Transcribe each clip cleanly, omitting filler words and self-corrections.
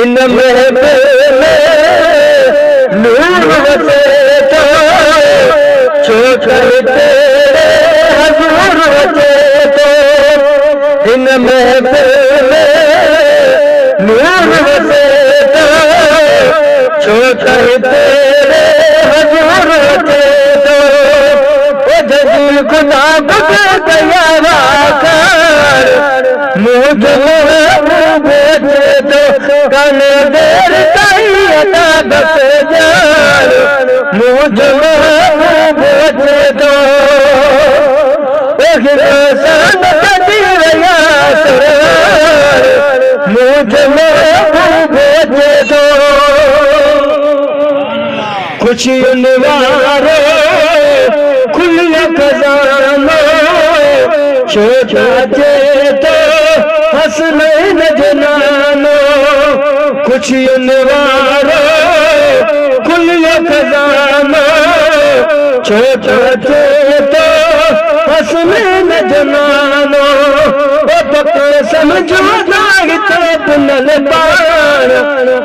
इन महफिल में नूर वसे तो छोकर तेरे हजूर वसे तो इन महफिल में नूर वसे तो छोकर तेरे हजूर वसे तो ओ जब खुदा बख्श गया वाकर मुझे कन देर ताई अता बस जान मुझ बोझे दो सन कदी रया सर मुझ बोझे दो खुशियन वारो खुले खजानो छोटा जे तो हसनैन जनानो खुशियन वारो खुले खजानो छोटा जे तो हसनैन जनानो ओ पक्के समझो जागते पुनल पार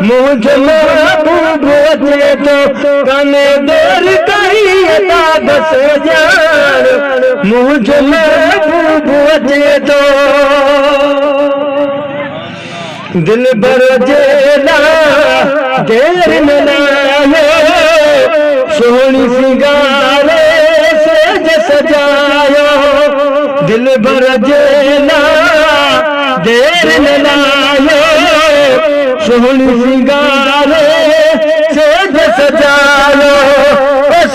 मुझ बोझे तो कने देर कही अता बस जान मुझ बोझे तो दिल भर जेला देर न लायो सोहनी सिंगारे सेज सजायो दिल भर जेला देर न लायो सोहनी सिंगारे सेज सजायो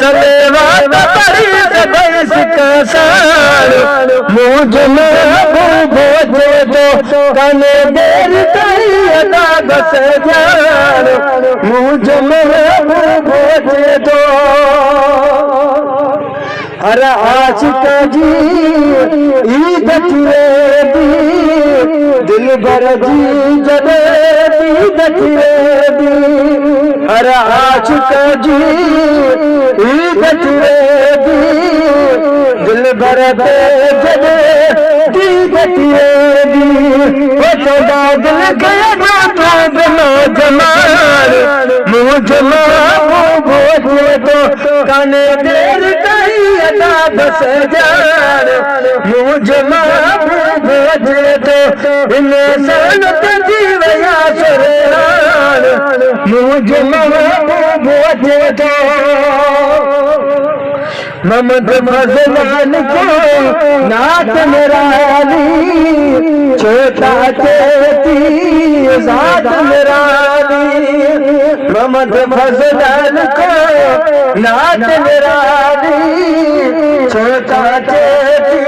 सलेवा परी बैस कसार मुझ बोझे दो कने देर कही अता बस जान मुझ बोझे दो हर आशिक जी ईद थिए दिल भर जी जदे ईद थिए हर आशिक जी ईद थिए दिल भर ते जदे ईद थिए वो चौदा दिल गया तो बनो जमाल मुझ बोझे तो कने देर कही अता बस जान मुझ बोझे तो इन सनत जीवया सुरान मुझ बोझे तो ममद फजलान को नात निराली छोटा चेती जात निराली ममद फजलान को नात निराली छोटा चेती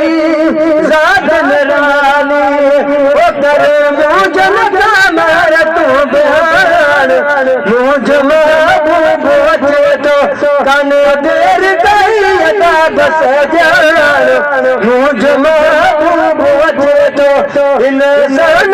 जात निराली ओ करे मुझन का मार तू बयान मुझ बोझे तो कने देर कही अता बस जान मुझ बोझे तो इन सन